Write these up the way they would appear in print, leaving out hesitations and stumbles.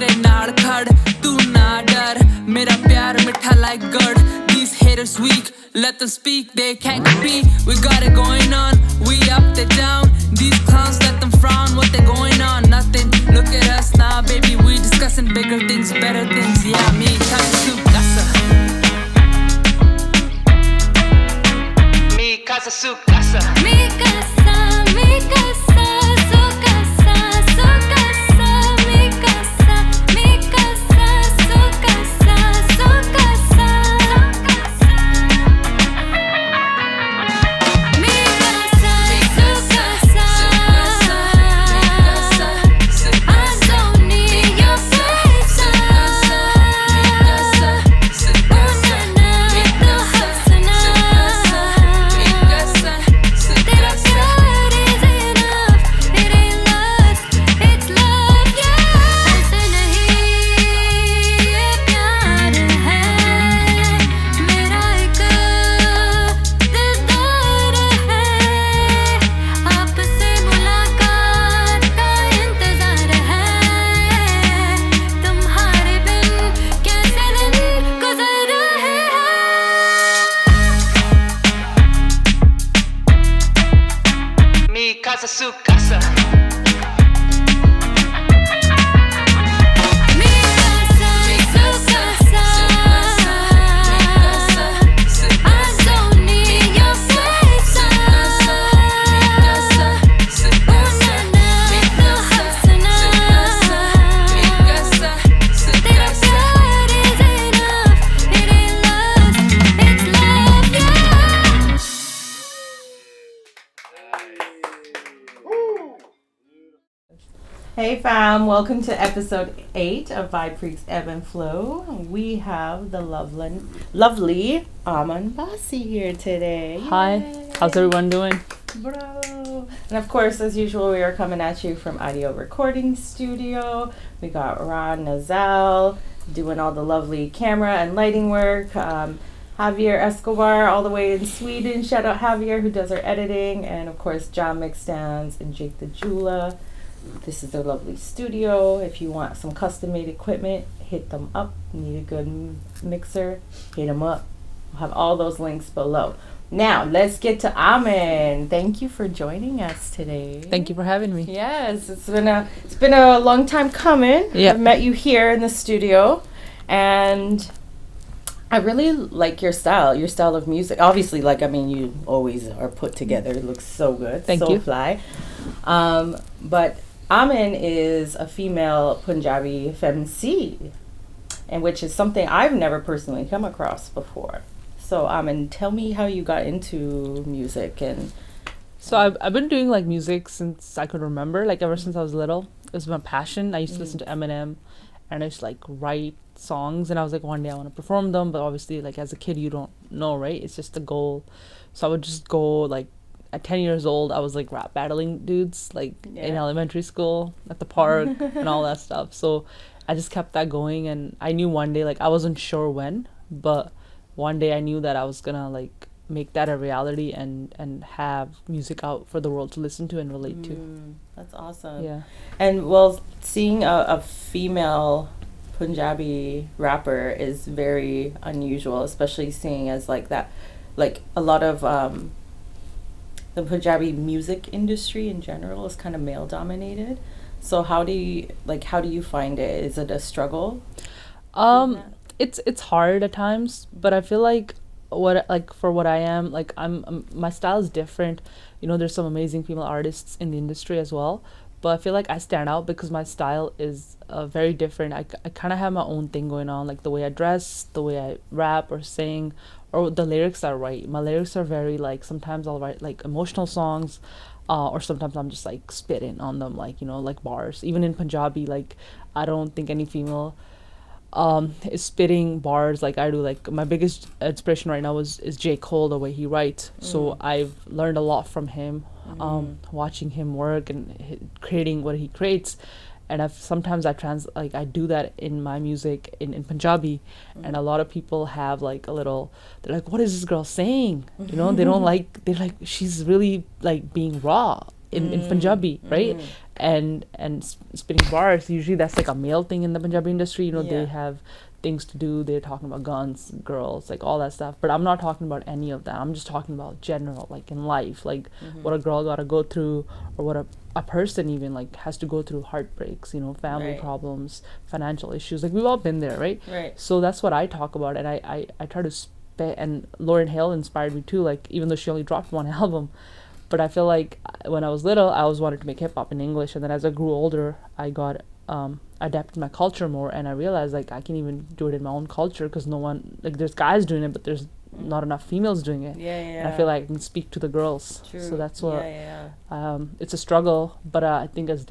मेरे नाल खड़ तू ना डर मेरा प्यार मिठा like gud these haters weak let them speak they can't compete we got it going on we up they down these clowns let them frown what they going on nothing look at us now baby we discussing bigger things better things yeah me Sgsmåþkvəy me Småþkvəy me Hey fam, welcome to episode 8 of Frēq's Ebb Flow. We have the lovely Aman Bassi here today. Hi, Yay. How's everyone doing? Bro. And of course, as usual, we are coming at you from Idio Recording Studio. We got Ron Nazal doing all the lovely camera and lighting work. Javier Escobar all the way in Sweden. Shout out Javier who does our editing. And of course, John Mixdowns and Jake the Jeweler. This is their lovely studio. If you want some custom-made equipment, hit them up. Need a good mixer, hit them up. We'll have all those links below. Now, let's get to Aman. Thank you for joining us today. Thank you for having me. Yes, it's been a long time coming. Yeah. I've met you here in the studio, and I really like your style of music. Obviously, you always are put together. It looks so good. Thank so you. Fly. But Aman is a female Punjabi femc, and which is something I've never personally come across before. So Aman, tell me how you got into music. And So I've been doing like music since I could remember, like ever since I was little. It was my passion. I used to listen to Eminem, and I used to like write songs, and I was like, one day I want to perform them, but obviously like as a kid you don't know, right? It's just a goal. So I would just go like at 10 years old, I was like rap battling dudes like in elementary school at the park and all that stuff. So I just kept that going, and I knew one day, like I wasn't sure when, but one day I knew that I was gonna like make that a reality and have music out for the world to listen to and relate to. That's awesome. Yeah. And well, seeing a female Punjabi rapper is very unusual, especially seeing as like that, like a lot of the Punjabi music industry in general is kind of male dominated. So how do you find it? Is it a struggle? It's hard at times, but I feel like for what I am, like I'm my style is different. You know, there's some amazing female artists in the industry as well, but I feel like I stand out because my style is very different. I kind of have my own thing going on, like the way I dress, the way I rap or sing, or the lyrics I write. My lyrics are very like, sometimes I'll write like emotional songs, or sometimes I'm just like spitting on them, like, you know, like bars. Even in Punjabi, like I don't think any female is spitting bars like I do. Like my biggest inspiration right now is J. Cole, the way he writes. So I've learned a lot from him, watching him work and creating what he creates. And sometimes I do that in my music in Punjabi, and a lot of people have like they're like, what is this girl saying? You know, they're like, she's really like being raw in Punjabi, right? and spitting bars. Usually that's like a male thing in the Punjabi industry. You know, Yeah. they have things to do. They're talking about guns, girls, like all that stuff. But I'm not talking about any of that. I'm just talking about general, like in life, like what a girl gotta go through, or what a person even like has to go through, heartbreaks, you know, family Right. problems, financial issues. Like we've all been there, right? Right. So that's what I talk about, and I try to spit. And Lauryn Hill inspired me too. Like even though she only dropped one album, but I feel like when I was little, I always wanted to make hip hop in English, and then as I grew older, I got adapted my culture more, and I realized like I can even do it in my own culture, because no one, like there's guys doing it, but there's not enough females doing it. Yeah. And I feel like I can speak to the girls. True. So that's what Yeah. it's a struggle, but I think as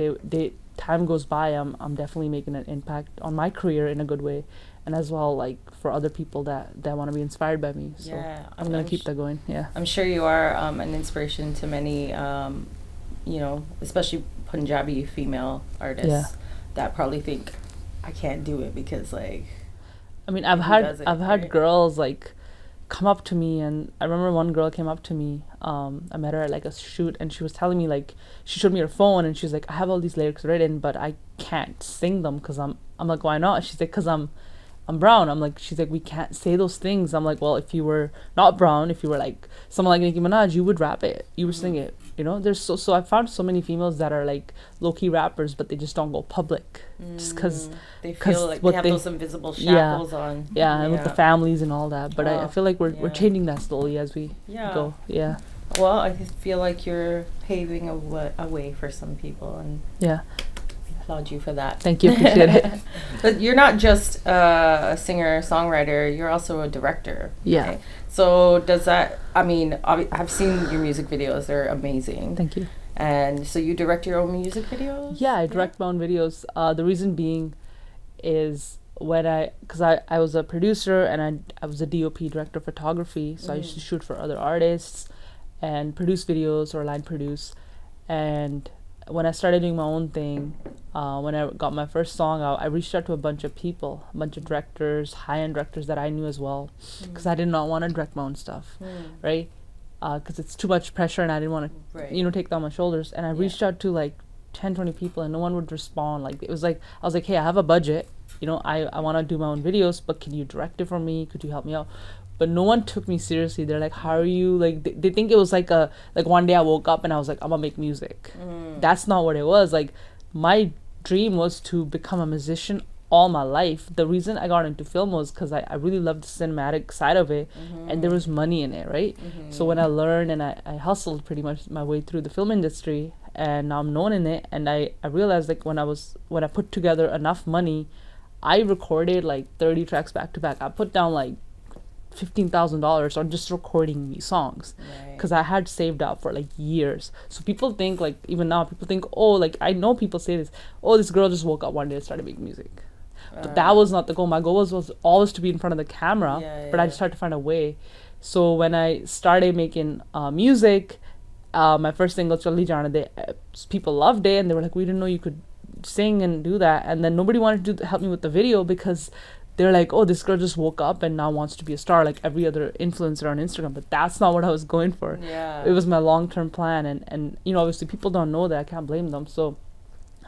time goes by, I'm definitely making an impact on my career in a good way, and as well like for other people that want to be inspired by me. So Yeah. I'm gonna keep that going. Yeah. I'm sure you are an inspiration to many, you know, especially Punjabi female artists Yeah. that probably think I can't do it because like. I mean, I've Who had does it, had right? girls like come up to me, and I remember one girl came up to me. I met her at like a shoot, and she was telling me like, she showed me her phone, and she's like, I have all these lyrics written, but I can't sing them because I'm like, why not? She's like, because I'm brown. I'm like, she's like, we can't say those things. I'm like, well, if you were not brown, if you were like someone like Nicki Minaj, you would rap it, you would sing it. You know, there's so I found so many females that are like low-key rappers, but they just don't go public, just because They feel like they have those invisible shackles on. Yeah, and with the families and all that. But I feel like we're Yeah. changing that slowly as we go. Yeah. Well, I just feel like you're paving a way for some people, and Yeah. I applaud you for that. Thank you. Appreciate it. But you're not just a singer songwriter; you're also a director. Yeah. right? So does that? I mean, I've seen your music videos; they're amazing. Thank you. And so you direct your own music videos? Yeah, I direct my own videos. The reason being is because I was a producer, and I was a DOP, director of photography, so I used to shoot for other artists and produce videos or line produce. And when I started doing my own thing, when I got my first song out, I reached out to a bunch of people, a bunch of directors, high-end directors that I knew as well, because I did not want to direct my own stuff, right? Because it's too much pressure, and I didn't want to, you know, take that on my shoulders. And I reached out to like 10, 20 people, and no one would respond. Like it was like, I was like, hey, I have a budget, you know, I want to do my own videos, but can you direct it for me? Could you help me out? But no one took me seriously. They're like, how are you? Like they think it was like one day I woke up and I was like, I'm gonna make music. That's not what it was. Like my dream was to become a musician all my life. The reason I got into film was because I really loved the cinematic side of it, and there was money in it, right? So when I learned and I hustled pretty much my way through the film industry, and now I'm known in it, and I realized like when I put together enough money, I recorded like 30 tracks back to back. I put down like $15,000 on just recording these songs, because I had saved up for like years. So people think, like even now people think, oh, like I know people say this, oh, this girl just woke up one day and started making music. But that was not the goal. My goal was always to be in front of the camera, but I just tried to find a way. So when I started making music, my first single Challi Jana, people loved it, and they were like, we didn't know you could sing and do that. And then nobody wanted to help me with the video, because they're like, oh, this girl just woke up and now wants to be a star like every other influencer on Instagram. But that's not what I was going for. It was my long-term plan, and you know, obviously people don't know that. I can't blame them. So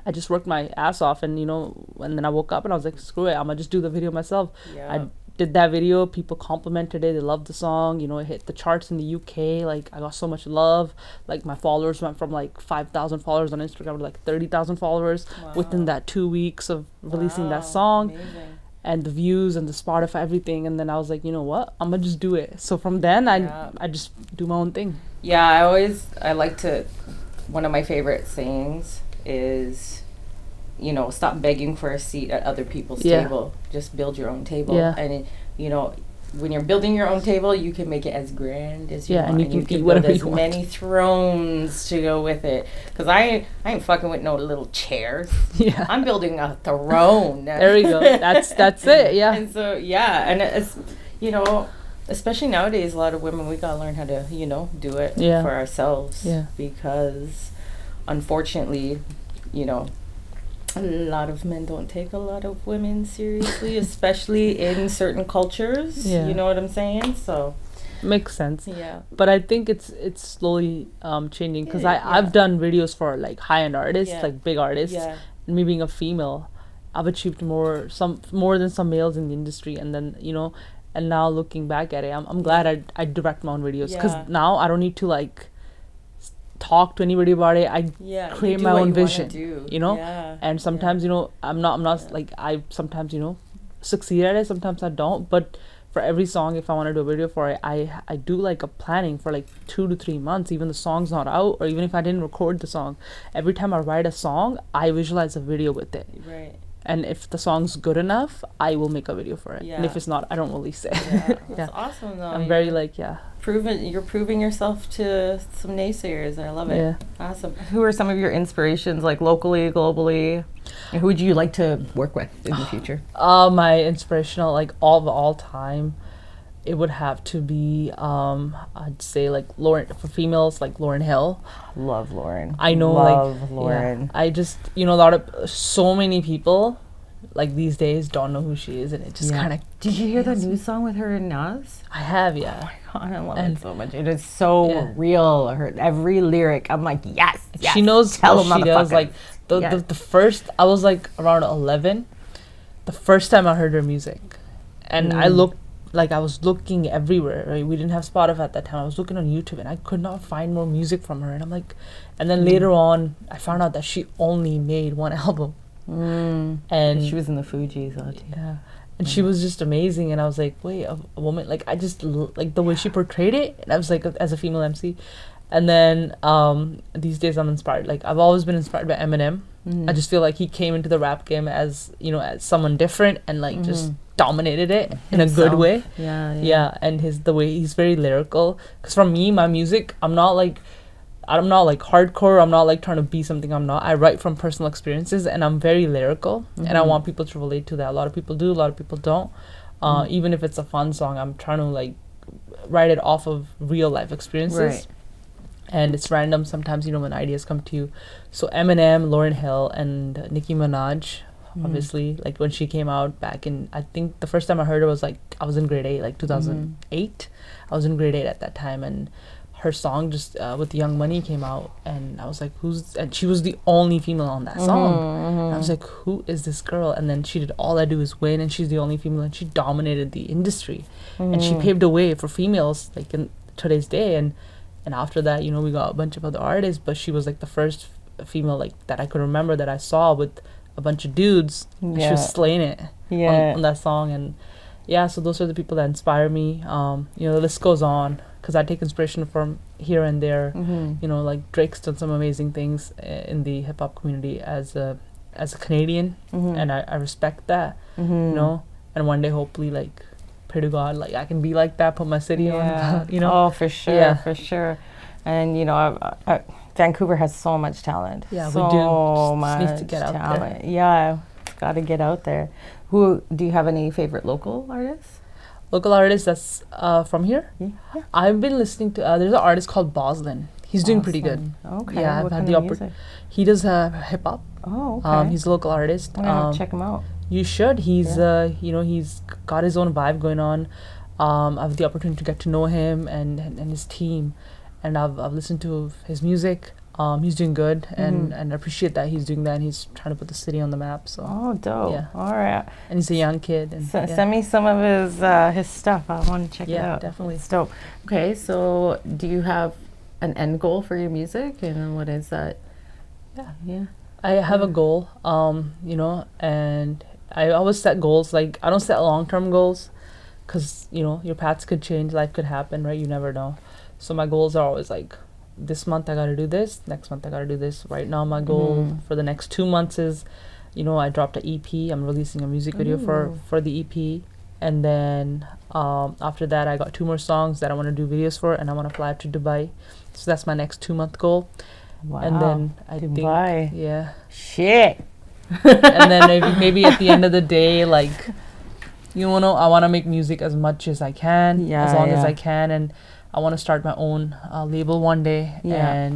I just worked my ass off, and you know, and then I woke up and I was like, screw it, I'm gonna just do the video myself. I did that video, people complimented it, they loved the song, you know, it hit the charts in the UK. Like I got so much love. Like my followers went from like 5,000 followers on Instagram to like 30,000 followers within that 2 weeks of releasing that song. And the views and the Spotify, everything. And then I was like, you know what, I'm gonna just do it. So from then I just do my own thing. I like to, one of my favorite sayings is, you know, stop begging for a seat at other people's table. Just build your own table. And you know, when you're building your own table, you can make it as grand as you want, and you can eat whatever build you want. as many thrones to go with it. Because I ain't fucking with no little chairs. I'm building a throne. There we go. That's it. And so and it's, you know, especially nowadays, a lot of women, we gotta learn how to, you know, do it for ourselves. Because unfortunately, you know, a lot of men don't take a lot of women seriously, especially in certain cultures. You know what I'm saying? So Makes sense. Yeah. But I think it's slowly changing, because Yeah. I've done videos for like high-end artists, Yeah. like big artists. Yeah. And me being a female, I've achieved more than some males in the industry. And then, you know, and now looking back at it, I'm glad I direct my own videos, because Yeah. now I don't need to like talk to anybody about it. I Yeah. create You do my what own you wanna vision, do. you know. Yeah. And sometimes, you know, I'm not Yeah. like, I sometimes, you know, succeed at it, sometimes I don't. But for every song, if I want to do a video for it, I do like a planning for like 2 to 3 months, even the song's not out, or even if I didn't record the song. Every time I write a song, I visualize a video with it. Right. And if the song's good enough, I will make a video for it. And Yeah. if it's not, I don't release it. Yeah. Yeah. That's awesome though. I'm very like, yeah. You're proving yourself to some naysayers. I love it. Yeah. Awesome. Who are some of your inspirations, like locally, globally? And who would you like to work with in the future? My inspirational, like all time, it would have to be, I'd say like Lauren, for females, like Lauryn Hill. Love Lauren. I know, Love like, Lauren. yeah, I just, you know, so many people, like these days, don't know who she is, and it just kind of. Did you hear that new song with her and Nas? I have, yeah. Oh my God, I love And- it so much. It is so Yeah. real. Her every lyric, I'm like, yes. She knows Tell what she does. motherfucker. Like the first, I was like around 11, the first time I heard her music, and I looked. Like I was looking everywhere, right? We didn't have Spotify at that time. I was looking on YouTube and I could not find more music from her. And I'm like, and then later on, I found out that she only made one album. And she was in the Fugees. yeah, and she was just amazing. And I was like, wait, a woman? Like I just like the way she portrayed it. And I was like, as a female MC. And then these days I'm inspired. Like I've always been inspired by Eminem. I just feel like he came into the rap game as, you know, as someone different and like just dominated it in a good way. Yeah, and the way he's very lyrical. Because for me, my music, I'm not like hardcore. I'm not like trying to be something I'm not. I write from personal experiences, and I'm very lyrical, and I want people to relate to that. A lot of people do, a lot of people don't. Even if it's a fun song, I'm trying to like write it off of real life experiences. Right. And it's random sometimes, you know, when ideas come to you. So Eminem, Lauryn Hill, and Nicki Minaj, obviously, like when she came out back in, I think the first time I heard her was like, I was in grade 8, like 2008. I was in grade 8 at that time, and her song just with Young Money came out, and I was like, and she was the only female on that song. And I was like, who is this girl? And then she did All I Do Is Win, and she's the only female, and she dominated the industry. And she paved the way for females like in today's day. And after that, you know, we got a bunch of other artists, but she was like the first female like that I could remember that I saw with a bunch of dudes. And she was slaying it on that song. And yeah, so those are the people that inspire me. You know, the list goes on, because I take inspiration from here and there. You know, like Drake's done some amazing things in the hip hop community as a Canadian, and I respect that. You know, and one day hopefully, like, pray to God, like I can be like that, put my city on, you know. Oh, for sure, for sure. And you know, Vancouver has so much talent. Yeah, so we do. Just much needs to get out talent. Yeah, got to get out there. Who do you have any favorite local artists? Local artists that's from here? Yeah. I've been listening to there's an artist called Boslin. He's doing pretty good. Okay. Yeah, what I've had kind the of music? He does hip hop. Oh, okay. He's a local artist. I'm gonna check him out. You should. He's you know, he's got his own vibe going on. I have the opportunity to get to know him and his team, and I've listened to his music. He's doing good, and I appreciate that he's doing that, and he's trying to put the city on the map. So Oh, dope. Yeah. All right. and he's a young kid. And Send me some of his stuff. I want to check it Yeah, out. definitely. It's dope. Okay, so do you have an end goal for your music, and what is that? Yeah. I have a goal, you know, and I always set goals. Like, I don't set long-term goals, because, you know, your paths could change, life could happen, right? You never know. So my goals are always like, this month I gotta do this, next month I gotta do this. Right now my goal for the next 2 months is, you know, I dropped an EP. I'm releasing a music video for the EP. And then after that, I got 2 more songs that I want to do videos for, and I want to fly to Dubai. So that's my next 2-month goal. Wow. And then I Dubai. think, yeah. Shit. And then maybe at the end of the day, like, you know, I want to make music as much as I can, Yeah, as long as yeah. I can, and I want to start my own label one day, Yeah.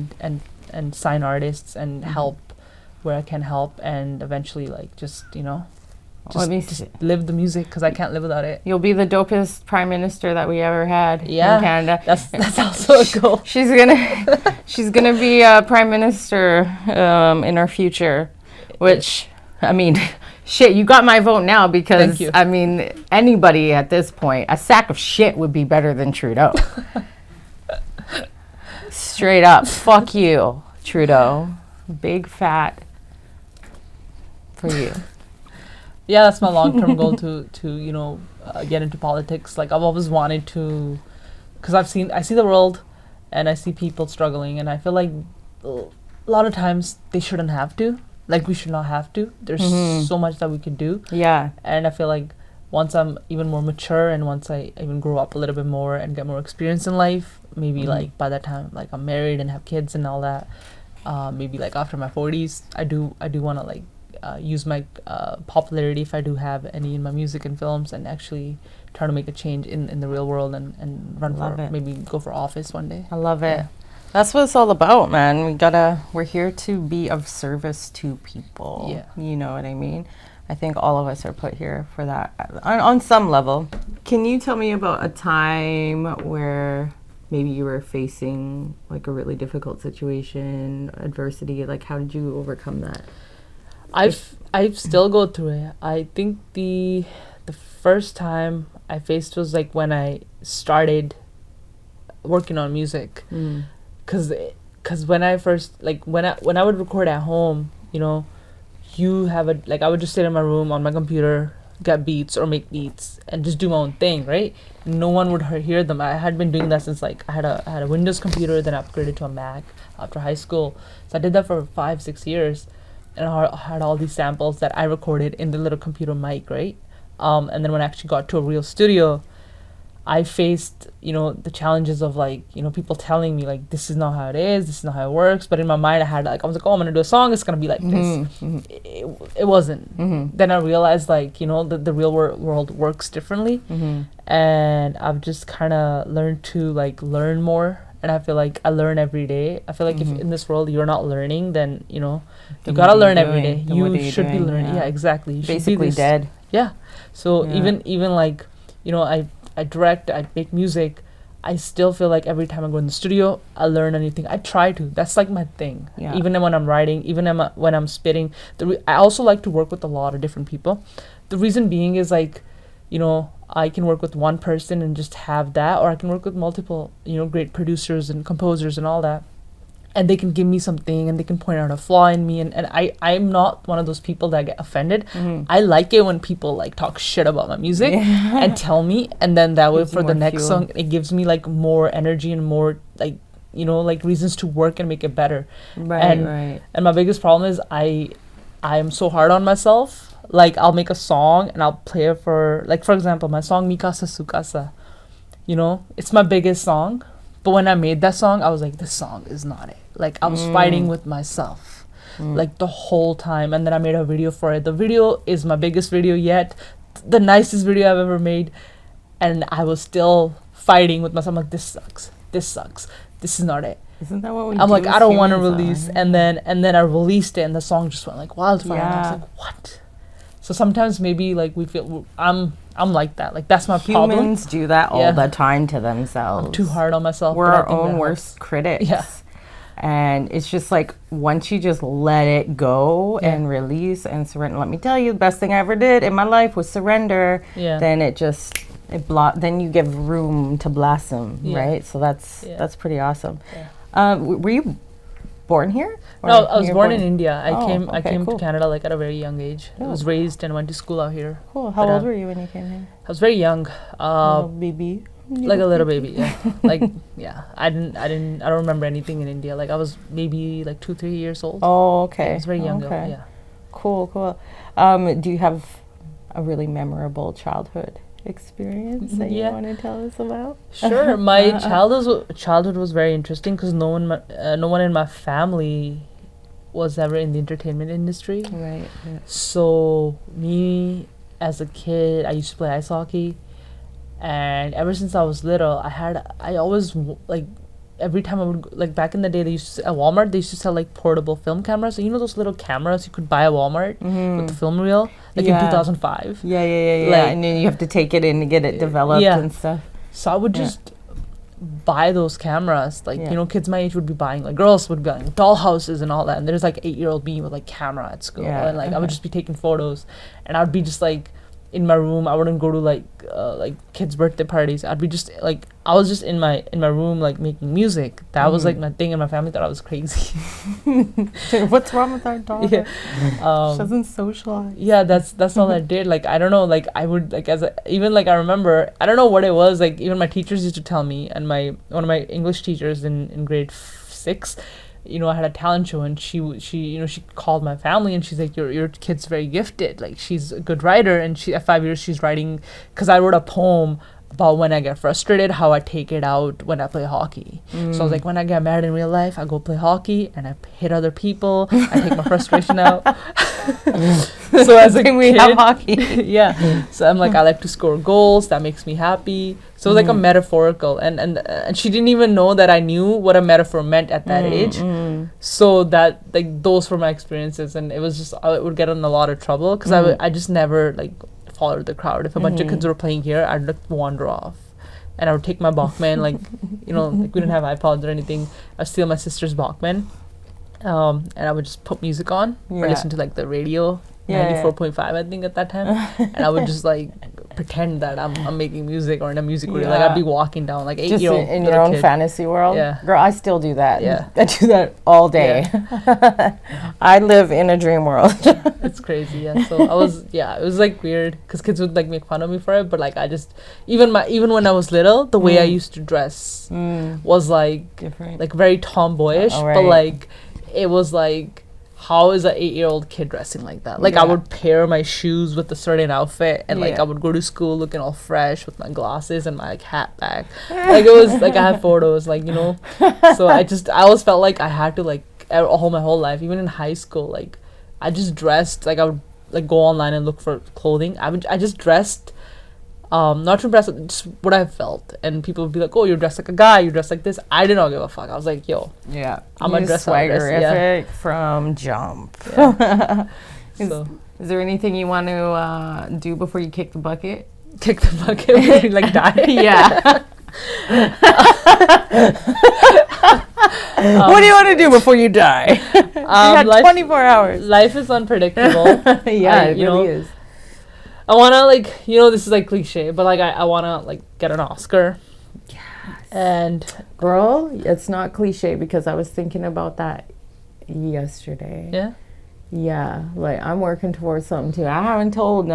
and sign artists and help where I can help, and eventually, like, just, you know, just live the music, because I can't live without it. You'll be the dopest prime minister that we ever had in Canada. That's also a goal. She's gonna be a prime minister in our future, which, I mean, shit, you got my vote now, because I mean, anybody at this point, a sack of shit would be better than Trudeau. Straight up, fuck you, Trudeau. Big fat for you. Yeah, that's my long-term goal to you know, get into politics. Like, I've always wanted to, because I see the world, and I see people struggling, and I feel like a lot of times they shouldn't have to. Like, we should not have to. There's so much that we could do. Yeah. And I feel like once I'm even more mature, and once I even grow up a little bit more and get more experience in life, maybe like by that time, like I'm married and have kids and all that, maybe like after my 40s, I do want to like use my popularity, if I do have any, in my music and films, and actually try to make a change in the real world, and run for maybe go for office one day. I love it. That's what it's all about, man. We're here to be of service to people. Yeah. You know what I mean? I think all of us are put here for that on some level. Can you tell me about a time where maybe you were facing like a really difficult situation, adversity? Like, how did you overcome that? I've still go through it. I think the first time I faced was like when I started working on music. Cause when I first, like when I would record at home, you know, you have I would just sit in my room on my computer, get beats or make beats, and just do my own thing, right? No one would hear them. I had been doing that since like I had a Windows computer, then I upgraded to a Mac after high school. So I did that for 5-6 years, and I had all these samples that I recorded in the little computer mic, right? And then when I actually got to a real studio, I faced, you know, the challenges of like, you know, people telling me like, this is not how it is, this is not how it works. But in my mind, I was like, oh, I'm gonna do a song, it's gonna be like this. It wasn't. Then I realized like, you know, the real world works differently. And I've just kind of learned to like learn more. And I feel like I learn every day. I feel like if in this world you're not learning, then, you know, you gotta learn every day. You should be learning. Yeah, exactly. You basically should be dead. Yeah. So even like, you know, I direct, I make music, I still feel like every time I go in the studio, I learn anything. I try to. That's like my thing. Yeah. Even when I'm writing, even when I'm spitting. I also like to work with a lot of different people. The reason being is like, you know, I can work with one person and just have that, or I can work with multiple, you know, great producers and composers and all that. And they can give me something, and they can point out a flaw in me, and I'm not one of those people that get offended. I like it when people like talk shit about my music and tell me, and then that way for the next song it gives me like more energy and more like, you know, like reasons to work and make it better. And my biggest problem is I'm so hard on myself. Like, I'll make a song and I'll play it for, like, for example, my song Mikasa Sukasa, you know, it's my biggest song. But when I made that song, I was like, this song is not it. Like, I was fighting with myself, like, the whole time. And then I made a video for it. The video is my biggest video yet, the nicest video I've ever made. And I was still fighting with myself. I'm like, this sucks. This is not it. Isn't that what we I'm like, I don't want to release. And then I released it, and the song just went like wildfire. And I was like, what? So sometimes maybe like we feel I'm like that. Like, that's my problem. Humans do that all the time to themselves. I'm too hard on myself. We're our own worst critics. Yeah. And it's just like, once you just let it go and release and surrender. Let me tell you, the best thing I ever did in my life was surrender. Yeah. Then then you give room to blossom, right? So that's pretty awesome. Yeah. Were you born here? No, I was born in India. I came to Canada like at a very young age. I was raised and went to school out here. Cool. How old were you when you came here? I was very young. Baby. Like a little baby, yeah. Like, yeah. I don't remember anything in India. Like, I was maybe like 2-3 years old. Oh, okay. Yeah, I was very young. Okay. Yeah. Cool. Do you have a really memorable childhood experience that you want to tell us about? Sure. My childhood was very interesting because no one in my family was ever in the entertainment industry. Right. Yeah. So me as a kid, I used to play ice hockey, and ever since I was little, I always like every time I would like back in the day, they used to at Walmart. They used to sell like portable film cameras. So you know those little cameras you could buy at Walmart with the film reel, like in 2005. Yeah. Like, And then you have to take it in to get it developed and stuff. So I would just buy those cameras. Like you know, kids my age would be buying, like girls would be buying doll houses and all that. And there's like 8-year-old me with like camera at school, and like I would just be taking photos, and I would be just like in my room. I wouldn't go to like kids' birthday parties. I'd be just like I was just in my room like making music. That was like my thing, and my family thought I was crazy. What's wrong with our daughter? She doesn't socialize. Yeah, that's all I did. Like I don't know, like I would like even like I remember, I don't know what it was, like even my teachers used to tell me, and one of my English teachers in grade 6, you know, I had a talent show, and she you know, she called my family, and she's like, your kid's very gifted, like she's a good writer, and she at 5 years she's writing, because I wrote a poem about when I get frustrated, how I take it out when I play hockey. So I was like, when I get mad in real life, I go play hockey and I hit other people. I take my frustration out. So as a kid, we have hockey. So I'm like, I like to score goals. That makes me happy. So it was like a metaphorical, and she didn't even know that I knew what a metaphor meant at that age. So that like those were my experiences, and it was just I would get in a lot of trouble because I just never like followed the crowd. If a bunch of kids were playing here, I'd like wander off, and I would take my Walkman, like you know, like we didn't have iPods or anything. I'd steal my sister's Walkman, and I would just put music on or listen to like the radio, 94.5 I think at that time, and I would just like pretend that I'm making music or in a music video. Like I'd be walking down like 8-year-old in your own kid. Fantasy world. Girl, I still do that. I do that all day. I live in a dream world. It's crazy. So I was it was like weird because kids would like make fun of me for it, but like I just even when I was little, the way I used to dress was like different, like very tomboyish, but like it was like, how is an 8-year-old kid dressing like that? Like I would pair my shoes with a certain outfit, and like I would go to school looking all fresh with my glasses and my like hat back. Like it was like I have photos, like you know. So I always felt like I had to like my whole life, even in high school, like I just dressed like I would like go online and look for clothing. I just dressed not to impress, just what I felt, and people would be like, oh, you're dressed like a guy, you're dressed like this. I did not give a fuck. I was like, yo, I'm a dress swaggerific from jump. Is there anything you want to do before you kick the bucket? Kick the bucket when you like die? What do you want to do before you die? You had 24 hours. Life is unpredictable. It really is. I want to like, you know, this is like cliche, but like I want to like get an Oscar. Yes. And girl, it's not cliche because I was thinking about that yesterday. Yeah, like I'm working towards something too. I haven't told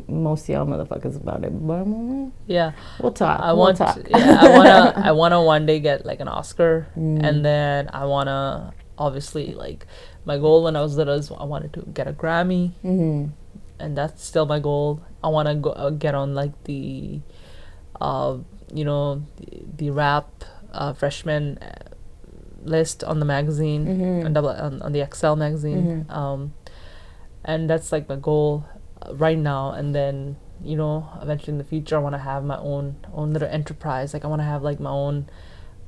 most of y'all motherfuckers about it, but we'll talk. I want to one day get like an Oscar, and then I want to obviously like my goal when I was little is I wanted to get a Grammy. And that's still my goal. I want to go get on like the you know, the rap freshman list on the magazine, on the Excel magazine, and that's like my goal right now. And then, you know, eventually in the future I want to have my own little enterprise. Like I want to have like my own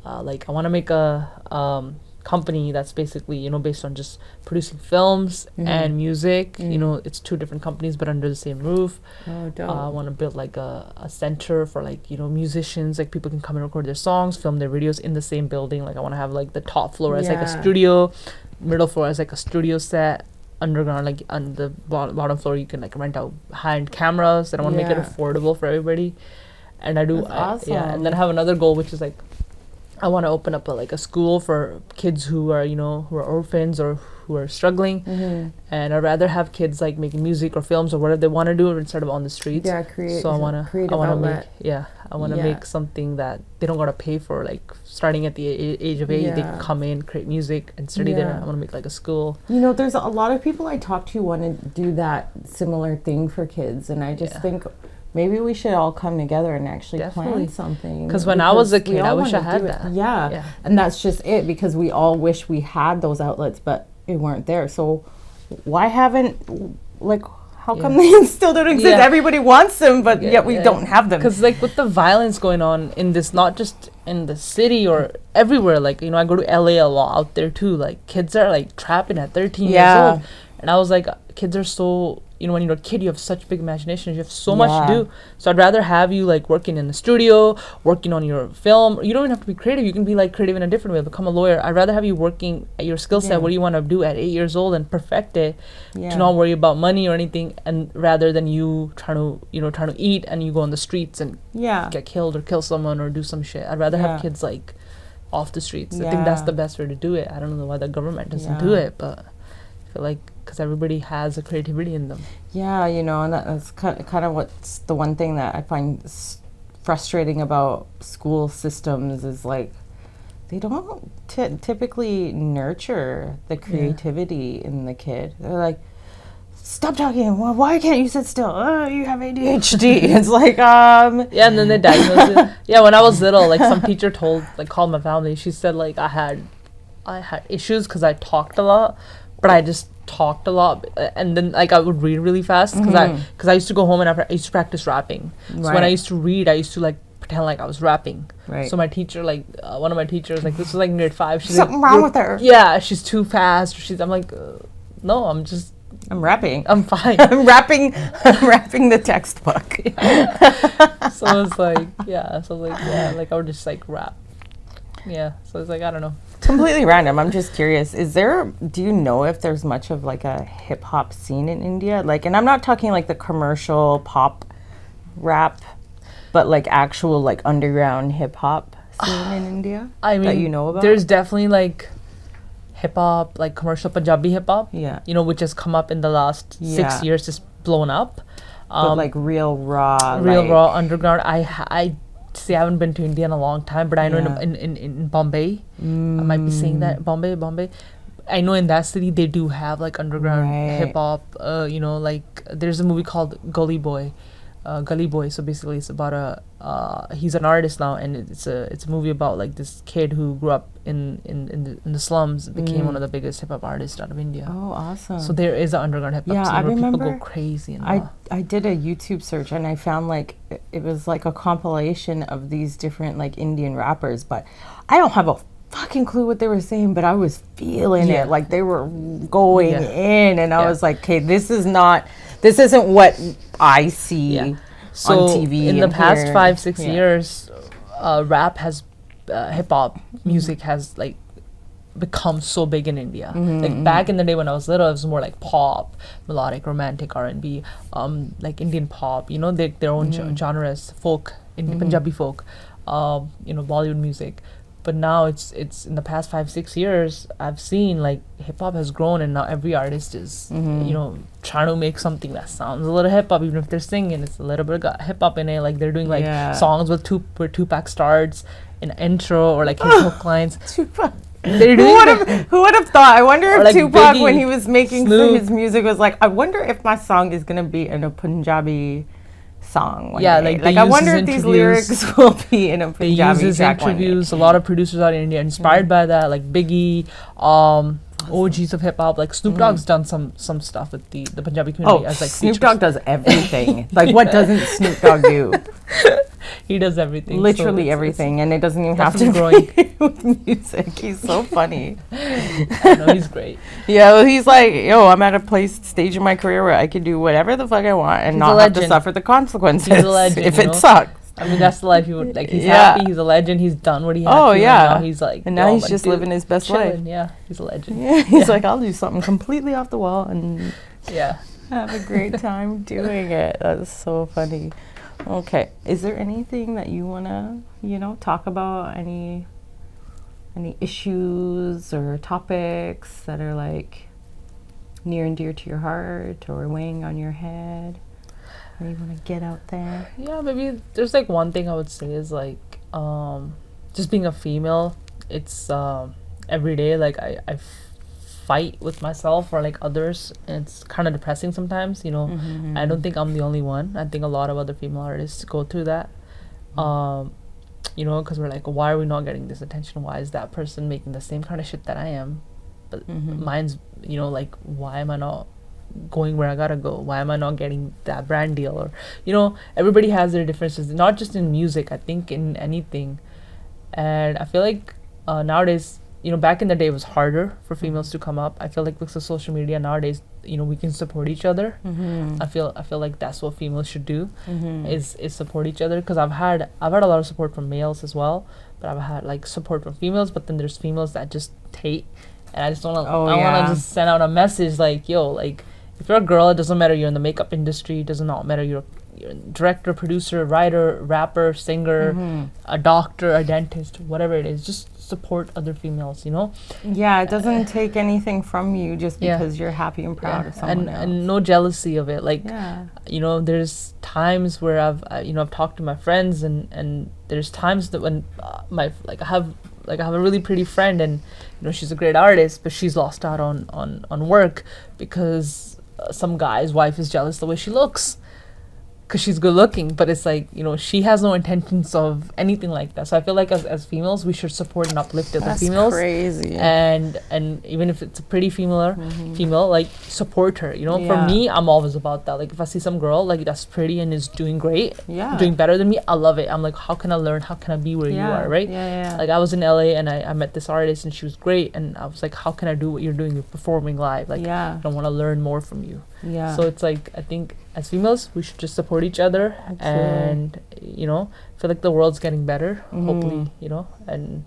like I want to make a company that's basically, you know, based on just producing films and music. You know, it's 2 different companies but under the same roof. I want to build like a center for like, you know, musicians, like people can come and record their songs, film their videos in the same building. Like I want to have like the top floor as like a studio, middle floor as like a studio set, underground like on the bottom floor you can like rent out high-end cameras, and I want to make it affordable for everybody. And I do awesome. And then I have another goal, which is like I want to open up a school for kids who are, you know, who are orphans or who are struggling, and I'd rather have kids like making music or films or whatever they want to do instead of on the streets. So I want to make something that they don't gotta pay for. Like starting at the age of 8, they can come in, create music, and study there. I want to make like a school. You know, there's a lot of people I talk to want to do that similar thing for kids, and I just think maybe we should all come together and actually plan something. Because when I was a kid, I wish I had that. And that's just it, because we all wish we had those outlets, but it weren't there. So why haven't, like, how come they still don't exist? Yeah. Everybody wants them, but yet we don't have them. Because like with the violence going on in this, not just in the city or everywhere, like, you know, I go to LA a lot out there too, like kids are like trapping at 13 years old. And I was like, kids are so, you know, when you're a kid, you have such big imaginations, you have so much to do. So I'd rather have you like working in the studio, working on your film. You don't even have to be creative. You can be like creative in a different way, become a lawyer. I'd rather have you working at your skill set, what do you want to do at 8 years old, and perfect it, to not worry about money or anything, and rather than you trying to eat and you go on the streets and get killed or kill someone or do some shit. I'd rather have kids like off the streets. I think that's the best way to do it. I don't know why the government doesn't do it, but I feel like because everybody has a creativity in them. Yeah, you know, and that's kind of what's the one thing that I find frustrating about school systems is like they don't typically nurture the creativity in the kid. They're like, stop talking. Why can't you sit still? Oh, you have ADHD. It's like, Yeah, and then they diagnose it. Yeah, when I was little, like some teacher called my family. She said like I had issues because I talked a lot, but I just talked a lot, and then like I would read really fast because I used to go home and I used to practice rapping. So when I used to read, I used to like pretend like I was rapping. So my teacher, like one of my teachers, like this was like grade 5. She's something like, wrong with her. Yeah, she's too fast. I'm like, no, I'm rapping. I'm fine. I'm rapping the textbook. So it's like, like I would just like rap. Yeah, so it's like, I don't know. Completely random. I'm just curious. Do you know if there's much of like a hip hop scene in India? Like, and I'm not talking like the commercial pop rap, but like actual like underground hip hop scene in India. I mean, that you know about? There's definitely like hip hop, like commercial Punjabi hip hop. Yeah. You know, which has come up in the last 6 years, just blown up. But like real raw underground. I haven't been to India in a long time, but I know in Bombay, I might be saying that, Bombay. I know in that city they do have like underground hip hop. You know, like there's a movie called Gully Boy. So basically it's about he's an artist now, and it's a movie about like this kid who grew up in the slums, became one of the biggest hip hop artists out of India. Oh, awesome. So there is an underground hip hop scene where people go crazy. And I did a YouTube search and I found like it was like a compilation of these different like Indian rappers, but I don't have a fucking clue what they were saying, but I was feeling it. Like they were going in, and I was like, okay, this isn't what I see on TV. In the past 5-6 years, rap has hip hop music has like become so big in India. Like back in the day when I was little, it was more like pop, melodic, romantic, R&B, like Indian pop. You know, their own genres, folk, Punjabi folk, you know, Bollywood music. But now it's in the past 5-6 years, I've seen like hip hop has grown, and now every artist is you know, trying to make something that sounds a little hip hop, even if they're singing, it's a little bit of hip hop in it. Like they're doing like songs where Tupac starts an intro, or like his hook lines. Tupac. Who would have thought? I wonder if like Tupac, Biggie, when he was making his music, was like, I wonder if my song is gonna be in a Punjabi song one day. Like I wonder if these lyrics will be in a Punjabi track. They use his interviews. A lot of producers out in India inspired by that, like Biggie, OGs of hip hop. Like Snoop Dogg's done some stuff with the Punjabi community. As like Snoop Dogg does everything. Like what doesn't Snoop Dogg do? He does everything. Literally everything, and it doesn't even have to be with music. He's so funny. I know, he's great. Yeah, well, he's like, yo, I'm at a stage in my career where I can do whatever the fuck I want and not have to suffer the consequences. He's a legend, if it sucks. I mean, that's the life he would like. He's happy. He's a legend. He's done what he had to. And now he's like, and now he's just living his best life. Yeah, he's a legend. Yeah, he's like, I'll do something completely off the wall and have a great time doing it. That's so funny. Okay, is there anything that you wanna, you know, talk about? Any issues or topics that are like near and dear to your heart or weighing on your head? Or you want to get out there? Yeah, maybe there's like one thing I would say is like just being a female. It's every day like I fight with myself or like others, and it's kind of depressing sometimes, you know. I don't think I'm the only one. I think a lot of other female artists go through that, you know, because we're like, why are we not getting this attention? Why is that person making the same kind of shit that I am, but mine's, you know, like, why am I not going where I gotta go? Why am I not getting that brand deal? Or, everybody has their differences, not just in music, I think in anything. And I feel like nowadays, back in the day it was harder for females to come up. I feel like because of social media nowadays, we can support each other. I feel like that's what females should do, is support each other. Because I've had a lot of support from males as well, but I've had like support from females. But then there's females that just hate, and I just want to want to just send out a message like, yo, like if you're a girl, it doesn't matter you're in the makeup industry, it does not matter you're a director, producer, writer, rapper, singer, a doctor, a dentist, whatever it is, just support other females, Yeah, it doesn't take anything from you just because you're happy and proud of someone else. And no jealousy of it. Like, there's times where I've talked to my friends, and there's times that when I have a really pretty friend, and she's a great artist, but she's lost out on work because some guy's wife is jealous the way she looks. Because she's good looking, but it's like, she has no intentions of anything like that. So I feel like as females, we should support and uplift other females. That's crazy. And even if it's a pretty female, like, support her. For me, I'm always about that. Like, if I see some girl like that's pretty and is doing great, doing better than me, I love it. I'm like, how can I learn? How can I be where you are, right? Like, I was in LA and I met this artist and she was great, and I was like, how can I do what you're doing? You're performing live. Like, I want to learn more from you. So it's like, I think as females, we should just support each other. Absolutely. And feel like the world's getting better, hopefully, and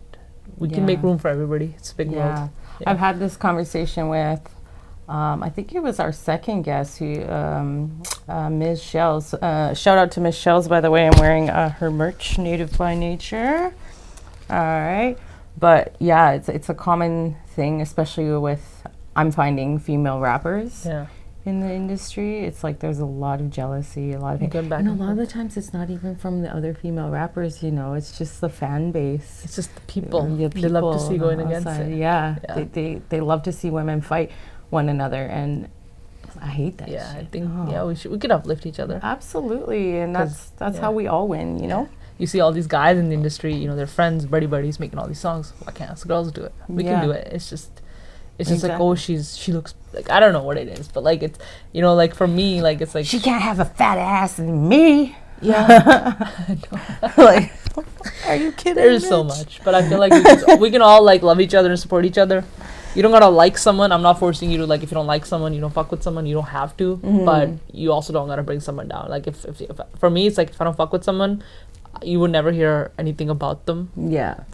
we can make room for everybody. It's a big world. I've had this conversation with I think it was our second guest, who Ms. Shells. Shout out to Ms. Shells, by the way. I'm wearing her merch, Native by Nature. All right. But yeah, it's a common thing, especially with, I'm finding, female rappers in the industry. It's like there's a lot of jealousy, a lot of and a lot of the times it's not even from the other female rappers, it's just the fan base. It's just the people. They love to see going against it. They love to see women fight one another, and I hate that shit. I think we could uplift each other. Absolutely, and that's how we all win, You see all these guys in the industry, their friends, buddies making all these songs. Why can't us girls do it? We can do it. It's just like, oh, she looks like, I don't know what it is, but like, it's, like for me, like, it's like, she can't have a fat ass than me. Like, are you kidding? There's so much, but I feel like we can all like love each other and support each other. You don't gotta like someone. I'm not forcing you to, like, if you don't like someone, you don't fuck with someone, you don't have to, but you also don't gotta bring someone down. Like, if for me, it's like, if I don't fuck with someone, you would never hear anything about them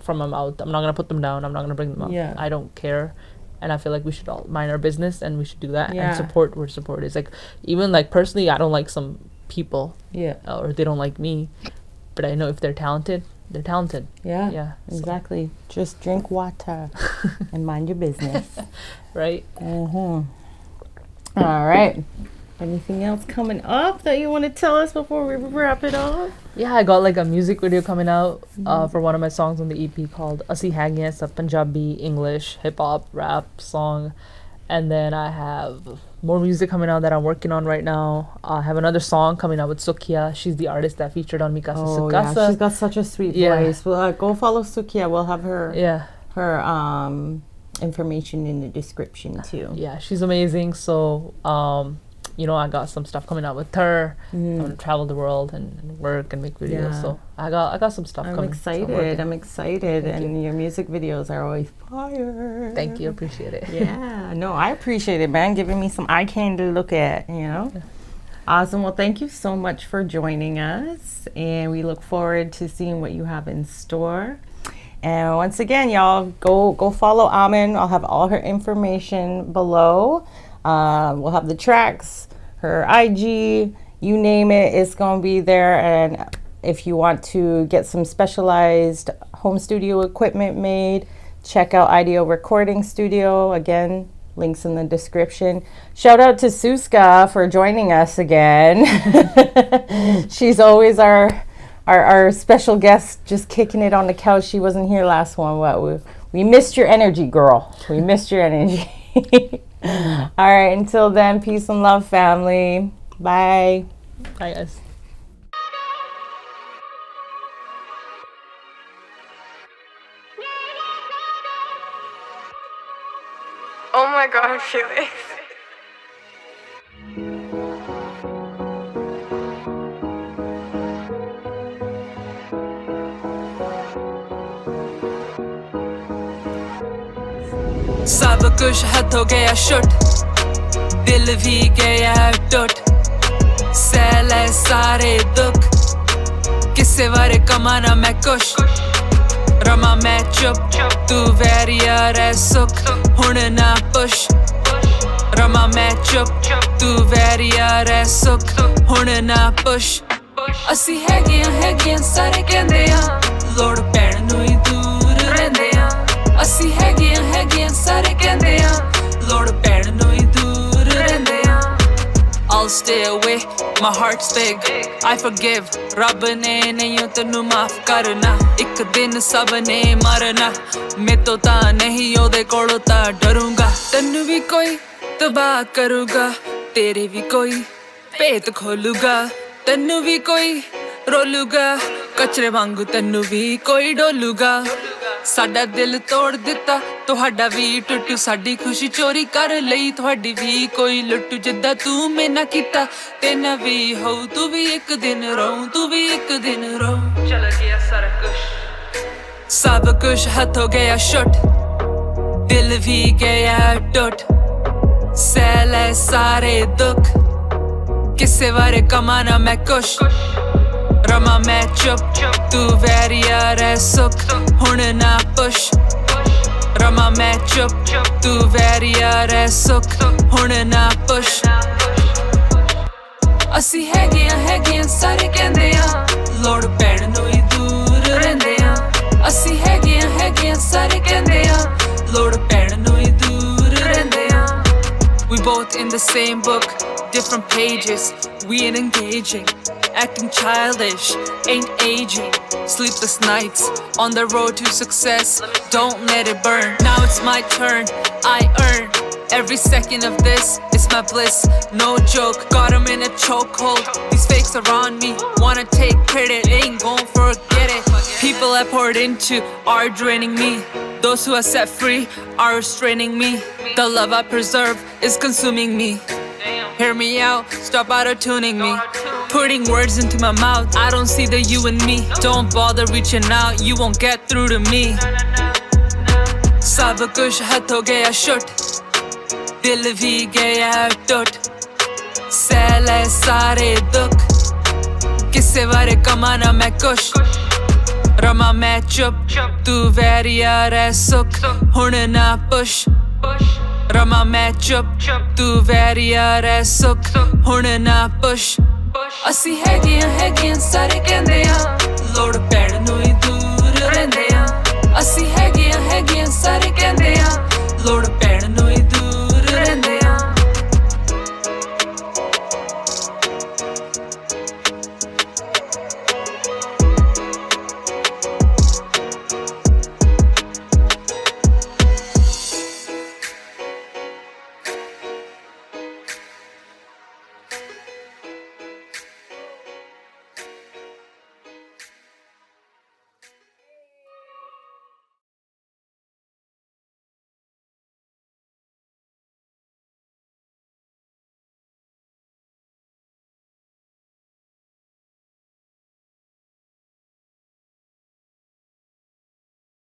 from my mouth. I'm not gonna put them down. I'm not gonna bring them up. I don't care. And I feel like we should all mind our business, and we should do that and support where support is. Like, even like personally, I don't like some people, or they don't like me, but I know if they're talented, they're talented. Exactly. Just drink water and mind your business. Right. All right. Anything else coming up that you want to tell us before we wrap it up? Yeah, I got like a music video coming out for one of my songs on the EP called Assi Hagiyan. It's a Punjabi, English, hip-hop, rap song. And then I have more music coming out that I'm working on right now. I have another song coming out with Sďwx. She's the artist that featured on Mikasa Sďwx. Yeah, she's got such a sweet voice. Well, go follow Sďwx. We'll have her information in the description too. Yeah, she's amazing. So I got some stuff coming out with her. I'm gonna travel the world and work and make videos. So I got some stuff coming. I'm excited. And your music videos are always fire. Thank you, appreciate it. I appreciate it, man. Giving me some eye candy to look at, Awesome. Well, thank you so much for joining us, and we look forward to seeing what you have in store. And once again, y'all, go follow Aman. I'll have all her information below. We'll have the tracks, her IG, you name it, it's going to be there. And if you want to get some specialized home studio equipment made, check out Idio Recording Studio. Again, links in the description. Shout out to Sďwx for joining us again. She's always our special guest, just kicking it on the couch. She wasn't here last one. We missed your energy, girl. We missed your energy. All right, until then, peace and love, family. Bye. Bye, guys. Oh my God, I feel it. सब कुछ हद हो गया shoot दिल भी गया टुट सह ले सारे दुख किसे बारे कमाना मैं कुछ रमा मैं चुप तू वैरिया रह सुख हुण ना पुश रमा मैं चुप तू वैरिया रह सुख हुण ना पुश ਅਸੀਂ ਹੈਗੀਆਂ ਸਾਰੇ ਕਹਿੰਦੇ ਆ ਲੋੜ ਪੈਣ ਨੂੰ ਹੀ ਦੂਰ ਰਹਿੰਦੇ ਆ ਅਸੀਂ ਹੈਗੀਆਂ ਸਾਰੇ ਕਹਿੰਦੇ ਆ ਲੋੜ ਪੈਣ ਨੂੰ ਹੀ ਦੂਰ ਰਹਿੰਦੇ ਆ I'll stay away, my heart's big I forgive, ਰੱਬ ਨੇ ਨਹੀਂ ਤੈਨੂੰ ਮਾਫ ਕਰਨਾ ਇੱਕ ਦਿਨ ਸਭ ਨੇ ਮਰਨਾ ਮੈਥੋਂ ਤਾਂ ਨਹੀਂ ਉਹਦੇ ਕੋਲੋਂ ਤਾਂ ਡਰੂੰਗਾ ਤੈਨੂੰ ਵੀ ਕੋਈ ਤਬਾਹ ਕਰੂਗਾ ਤੇਰੇ ਵੀ ਕੋਈ ਭੇਤ ਖੋਲੂਗਾ ਤੈਨੂੰ ਵੀ ਕੋਈ ਰੋਲੂਗਾ ਕਚਰੇ ਵਾਂਗੂ ਤੈਨੂੰ ਵੀ ਕੋਈ ਡੋਲੂਗਾ ਸਾਡਾ ਦਿਲ ਤੋੜ ਦਿੱਤਾ ਤੁਹਾਡਾ ਵੀ ਟੁੱਟੂ ਸਾਡੀ ਖੁਸ਼ੀ ਚੋਰੀ ਕਰ ਲਈ ਤੁਹਾਡੀ ਵੀ ਕੋਈ ਲੁੱਟੂ ਜਿੱਦਾਂ ਤੂੰ ਮੈਨਾਂ ਕੀਤਾ ਤੇ ਨਾ ਵੀ ਹੋ ਤੂੰ ਵੀ ਇੱਕ ਦਿਨ ਰੋਂ ਤੂੰ ਵੀ ਇੱਕ ਦਿਨ ਰੋਂ ਚਲ ਗਿਆ ਸਾਰਾ ਕੁਛ ਸਭ ਕੁਛ ਹੱਥ ਹੋ ਗਿਆ ਸ਼ੁੱਟ ਦਿਲ ਵੀ ਗਿਆ ਟੁੱਟ ਸਹਿ ਲੈ ਸਾਰੇ ਦੁੱਖ ਕਿਸੇ ਬਾਰੇ ਕਮਾਨਾ ਮੈਂ ਕੁਛ रमा मैं चुप तू वैरिया रह सुख हुण ना पुश रमा मैं चुप तू वैरिया रह सुख हुण ना पुश ਅਸੀਂ ਹੈਗੀਆਂ ਸਾਰੇ ਕਹਿੰਦੇ ਆ ਲੋੜ ਪੈਣ ਨੂੰ ਹੀ ਦੂਰ ਰਹਿੰਦੇ ਆ ਅਸੀਂ ਹੈਗੀਆਂ ਸਾਰੇ ਕਹਿੰਦੇ ਆ ਲੋੜ ਪੈਣ ਨੂੰ ਹੀ ਦੂਰ ਰਹਿੰਦੇ ਆ We both in the same book, different pages, we ain't engaging acting childish, ain't aging sleepless nights, on the road to success don't let it burn, now it's my turn I earn every second of this, it's my bliss no joke, got 'em in a chokehold these fakes around me, wanna take credit ain't gon' forget it people I poured into are draining me those who are set free are restraining me the love I preserve is consuming me hear me out, stop auto-tuning me putting words into my mouth I don't see the you in me don't bother reaching out you won't get through to me ਸਭ ਕੁਛ ਹੱਥ ਹੋ ਗਿਆ ਸ਼ੁੱਟ ਦਿਲ ਵੀ ਗਿਆ ਟੁੱਟ ਸਹਿ ਲੈ ਸਾਰੇ ਦੁੱਖ ਕਿਸੇ ਬਾਰੇ ਕਮਾਨਾ ਮੈਂ ਕੁਛ रमा मैं चुप तू वैरिया रह सुख हुण ना पुश रमा मैं चुप तू वैरिया रह सुख हुण ना पुश ਅਸੀਂ ਹੈਗੀਆਂ ਸਾਰੇ ਕਹਿੰਦੇ ਆ ਲੋੜ ਪੈਣ ਨੂੰ ਹੀ ਦੂਰ ਰਹਿੰਦੇ ਆ ਅਸੀਂ ਹੈਗੀਆਂ ਸਾਰੇ ਕਹਿੰਦੇ ਆ ਲੋੜ